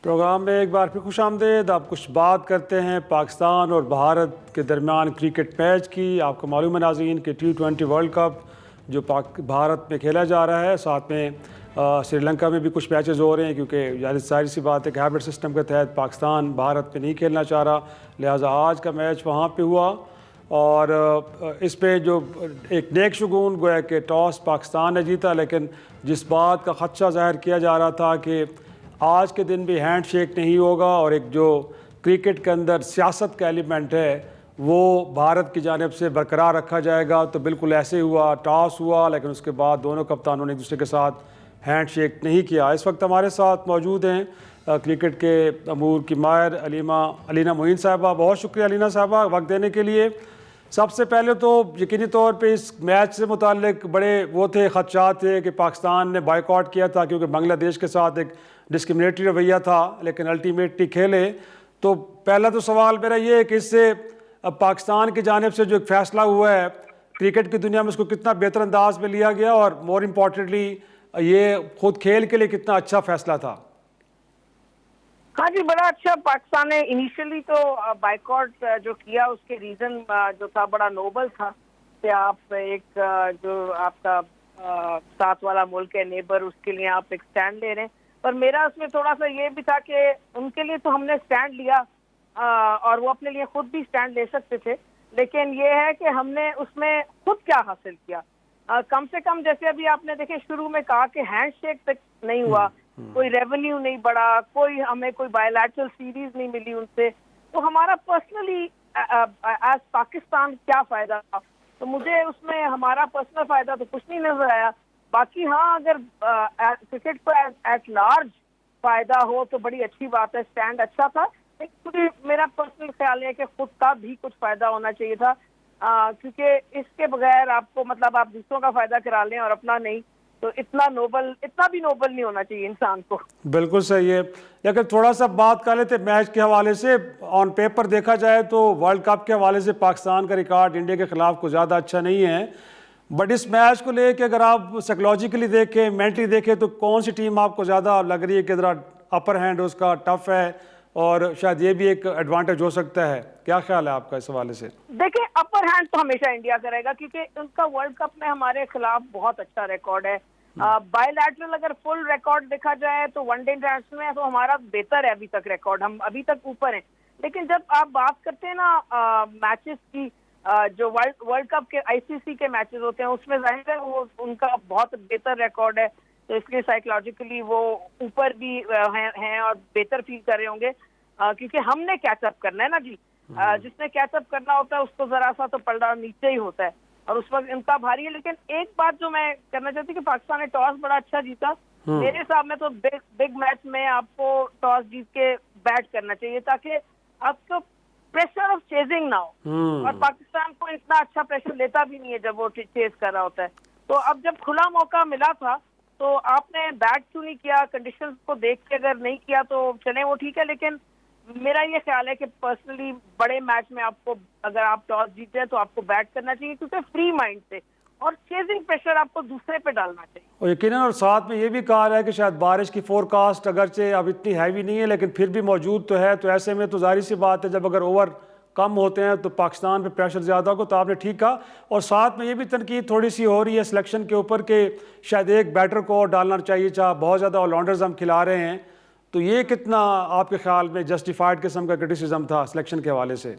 Programme में एक बार फिर खुशामदीद। आप कुछ बात करते हैं पाकिस्तान और भारत के दरमियान क्रिकेट मैच की। आपको मालूम है नाज़रीन कि T20 वर्ल्ड कप जो भारत में खेला जा रहा है, साथ में श्रीलंका में भी कुछ मैचेस हो रहे हैं, क्योंकि यानी सारी सी बात है कि हैबिट सिस्टम के तहत पाकिस्तान भारत में नहीं खेलना चाह रहा, लिहाजा आज का मैच वहाँ पे हुआ। और इस पे जो एक नेक शुगून गोया कि टॉस पाकिस्तान ने जीता, लेकिन जिस बात का ख़दशा ज़ाहिर किया जा रहा था कि आज के दिन भी हैंड शेक नहीं होगा और एक जो क्रिकेट के अंदर सियासत का एलिमेंट है वो भारत की जानिब से बरकरार रखा जाएगा, तो बिल्कुल ऐसे हुआ। टॉस हुआ लेकिन उसके बाद दोनों कप्तानों ने एक दूसरे के साथ हैंड शेक नहीं किया। इस वक्त हमारे साथ मौजूद हैं क्रिकेट के अमूर की माहिर अलीना मोइन साहबा। बहुत शुक्रिया अलीना साहबा वक्त देने के लिए। सबसे पहले तो यकीनी तौर पे इस मैच से मुताल्लिक बड़े वो थे खदशात थे कि पाकिस्तान ने बाइकआउट किया था क्योंकि बांग्लादेश के साथ एक डिस्क्रिमिनेटरी रवैया था, लेकिन अल्टीमेटली खेले। तो पहला तो सवाल मेरा ये है कि इससे अब पाकिस्तान की जानिब से जो एक फ़ैसला हुआ है क्रिकेट की दुनिया में, उसको कितना बेहतर अंदाज में लिया गया और मोर इम्पॉर्टेंटली ये खुद खेल के लिए कितना अच्छा फ़ैसला था? हाँ जी, बड़ा अच्छा। पाकिस्तान ने इनिशियली तो बाइकआउट जो किया उसके रीजन जो था बड़ा नोबल था कि आप एक जो आपका साथ वाला मुल्क है नेबर, उसके लिए आप एक स्टैंड ले रहे हैं। पर मेरा उसमें थोड़ा सा ये भी था कि उनके लिए तो हमने स्टैंड लिया और वो अपने लिए खुद भी स्टैंड ले सकते थे, लेकिन ये है कि हमने उसमें खुद क्या हासिल किया। कम से कम जैसे अभी आपने देखे शुरू में कहा कि हैंडशेक तक नहीं हुआ, कोई रेवेन्यू नहीं बढ़ा, कोई हमें कोई बायलैटरल सीरीज नहीं मिली उनसे, तो हमारा पर्सनली एज पाकिस्तान क्या फायदा था? तो मुझे उसमें हमारा पर्सनल फायदा तो कुछ नहीं नजर आया। बाकी हाँ, अगर क्रिकेट को एट लार्ज फायदा हो तो बड़ी अच्छी बात है। स्टैंड अच्छा था, लेकिन मेरा पर्सनल ख्याल है कि खुद का भी कुछ फायदा होना चाहिए था, क्योंकि इसके बगैर आपको मतलब आप दूसरों का फायदा करा लें और अपना नहीं, तो इतना भी नोबल नहीं होना चाहिए इंसान को। बिल्कुल सही है। लेकिन थोड़ा सा बात कर लेते मैच के हवाले से। ऑन पेपर देखा जाए तो वर्ल्ड कप के हवाले से पाकिस्तान का रिकॉर्ड इंडिया के खिलाफ कुछ ज़्यादा अच्छा नहीं है, बट इस मैच को लेके अगर आप साइकोलॉजिकली देखें, मेंटली देखें, तो कौन सी टीम आपको ज़्यादा लग रही है कि ज़रा अपर हैंड उसका टफ है और शायद ये भी एक एडवांटेज हो सकता है? क्या ख्याल है आपका इस हवाले से? देखिए, अपर हैंड तो हमेशा इंडिया करेगा क्योंकि उनका वर्ल्ड कप में हमारे खिलाफ बहुत अच्छा रिकॉर्ड है। बायलैटरल अगर फुल रिकॉर्ड देखा जाए तो वनडे इंटरनेशनल में तो हमारा बेहतर है अभी तक रिकॉर्ड, हम अभी तक ऊपर हैं। लेकिन जब आप बात करते हैं ना मैचेस की, जो वर्ल्ड कप के आईसीसी के मैचेस होते हैं उसमें जाहिर है वो उनका बहुत बेहतर रिकॉर्ड है, तो इसलिए साइकोलॉजिकली वो ऊपर भी हैं और बेहतर फील कर रहे होंगे, क्योंकि हमने कैचअप करना है ना जी। जिसने कैचअप करना होता है उसको जरा सा तो पलड़ा नीचे ही होता है और उस वक्त इनका भारी है। लेकिन एक बात जो मैं करना चाहती हूँ कि पाकिस्तान ने टॉस बड़ा अच्छा जीता। मेरे हिसाब में तो बिग मैच में आपको टॉस जीत के बैट करना चाहिए ताकि आपको प्रेशर ऑफ चेजिंग ना हो, और पाकिस्तान को इतना अच्छा प्रेशर लेता भी नहीं है जब वो चेज कर रहा होता है। तो अब जब खुला मौका मिला था तो आपने बैट क्यों नहीं किया? कंडीशंस को देख के अगर नहीं किया तो चले वो ठीक है, लेकिन मेरा ये ख्याल है कि पर्सनली बड़े मैच में आपको अगर आप टॉस जीते हैं तो आपको बैट करना चाहिए, क्योंकि फ्री माइंड से, और चेजिंग प्रेशर आपको दूसरे पे डालना चाहिए। और यकीनन, और साथ में ये भी कहा रहा है कि शायद बारिश की फोरकास्ट अगरचे अब इतनी हैवी नहीं है लेकिन फिर भी मौजूद तो है, तो ऐसे में तो जाहिर सी बात है जब अगर ओवर कम होते हैं तो पाकिस्तान पे प्रेशर ज़्यादा होगा। तो आपने ठीक कहा। और साथ में ये भी तनकीद थोड़ी सी हो रही है सिलेक्शन के ऊपर कि शायद एक बैटर को और डालना चाहिए, चाहे बहुत ज़्यादा ऑलराउंडर्स हम खिला रहे हैं, तो ये कितना आपके ख्याल में जस्टिफाइड किस्म का क्रिटिसिज्म था सिलेक्शन के हवाले से?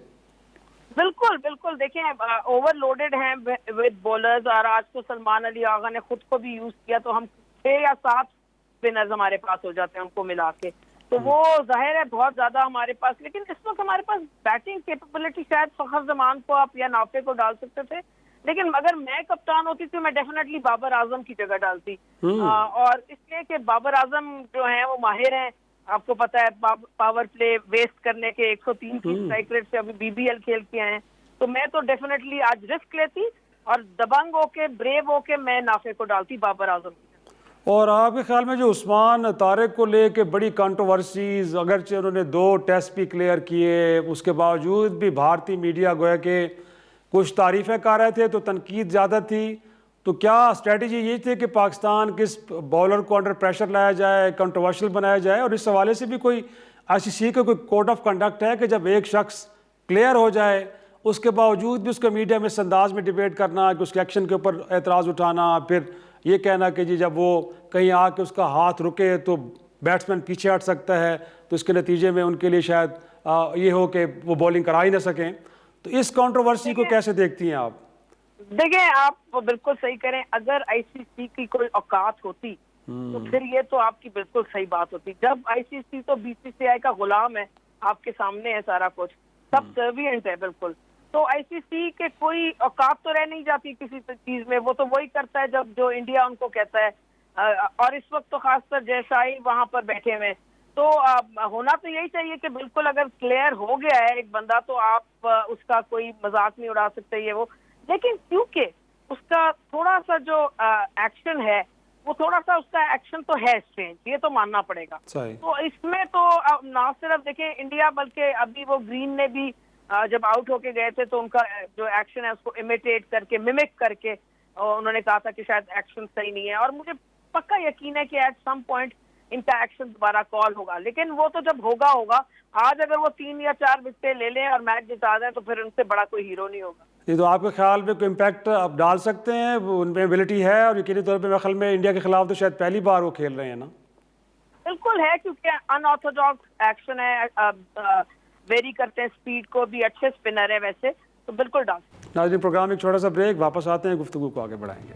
बिल्कुल बिल्कुल, देखें ओवरलोडेड हैं विद बॉलर्स, और आज तो सलमान अली आगा ने खुद को भी यूज किया, तो हम 6 या 7 स्पिनर्स हमारे पास हो जाते हैं उनको मिला के, तो वो जाहिर है बहुत ज्यादा हमारे पास। लेकिन इस वक्त हमारे पास बैटिंग कैपेबिलिटी शायद फखर जमान को आप या नाफे को डाल सकते थे, लेकिन अगर मैं कप्तान होती तो मैं डेफिनेटली बाबर आजम की जगह डालती। और इसलिए कि बाबर आजम जो है वो माहिर हैं, आपको पता है पावर प्ले वेस्ट करने के 103 की स्ट्राइक रेट से अभी बीबीएल खेल के आए हैं, तो मैं तो डेफिनेटली आज रिस्क लेती और दबंग होके ब्रेव होके मैं नाफे को डालती बाबर आजम की। और आपके ख्याल में जो उस्मान तारिक को लेके बड़ी कंट्रोवर्सीज, अगरचे उन्होंने 2 टेस्ट भी क्लियर किए, उसके बावजूद भी भारतीय मीडिया गोया के कुछ तारीफ़ें कर रहे थे तो तनकीद ज़्यादा थी, तो क्या स्ट्रेटजी ये थी कि पाकिस्तान किस बॉलर को अंडर प्रेशर लाया जाए, कंट्रोवर्शियल बनाया जाए, और इस हवाले से भी कोई आईसीसी का कोई कोड ऑफ कंडक्ट है कि जब एक शख्स क्लियर हो जाए उसके बावजूद भी उसका मीडिया में इस अंदाज में डिबेट करना कि उसके एक्शन के ऊपर एतराज़ उठाना, फिर ये कहना कि जी जब वो कहीं आके उसका हाथ रुके तो बैट्समैन पीछे हट सकता है, तो इसके नतीजे में उनके लिए शायद ये हो कि वो बॉलिंग करा ही ना सकें। तो इस कंट्रोवर्सी को कैसे देखती हैं आप? देखिए, आप बिल्कुल सही करें, अगर आईसीसी की कोई औकात होती तो फिर ये तो आपकी बिल्कुल सही बात होती। जब आईसीसी तो बीसीसीआई का गुलाम है, आपके सामने है सारा कुछ, सब सर्विएंट है बिल्कुल। तो आईसीसी के कोई औकात तो रह नहीं जाती किसी चीज में, वो तो वही करता है जब जो इंडिया उनको कहता है। और इस वक्त तो खासकर जयशाही वहां पर बैठे हुए हैं, तो होना तो यही चाहिए कि बिल्कुल अगर क्लियर हो गया है एक बंदा तो आप उसका कोई मजाक नहीं उड़ा सकते ये वो। लेकिन क्योंकि उसका थोड़ा सा जो एक्शन है वो थोड़ा सा उसका एक्शन तो है स्ट्रेंज, ये तो मानना पड़ेगा। तो इसमें तो ना सिर्फ देखें इंडिया, बल्कि अभी वो ग्रीन ने भी जब आउट होके गए थे तो उनका जो एक्शन है उसको इमिटेट करके, मिमिक करके उन्होंने कहा था कि शायद एक्शन सही नहीं है। और मुझे पक्का यकीन है कि एट सम पॉइंट इनका एक्शन दोबारा कॉल होगा, लेकिन वो तो जब होगा। आज अगर वो 3 या 4 विकेटें ले लें और मैच जिता दें तो फिर उनसे बड़ा कोई हीरो नहीं होगा। ये तो आपके ख्याल में कोई इम्पैक्ट आप डाल सकते हैं, उनमें एबिलिटी है, और यकीनी तौर पे मेरे ख्याल में इंडिया के खिलाफ तो शायद पहली बार वो खेल रहे हैं ना? बिल्कुल है, क्योंकि अनऑर्थोडॉक्स एक्शन है, वेरी करते हैं स्पीड को भी, अच्छे स्पिनर है वैसे, तो बिल्कुल डाल। नाज़रीन, प्रोग्राम एक छोटा सा ब्रेक, वापस आते हैं, गुफ्तगू को आगे बढ़ाएंगे।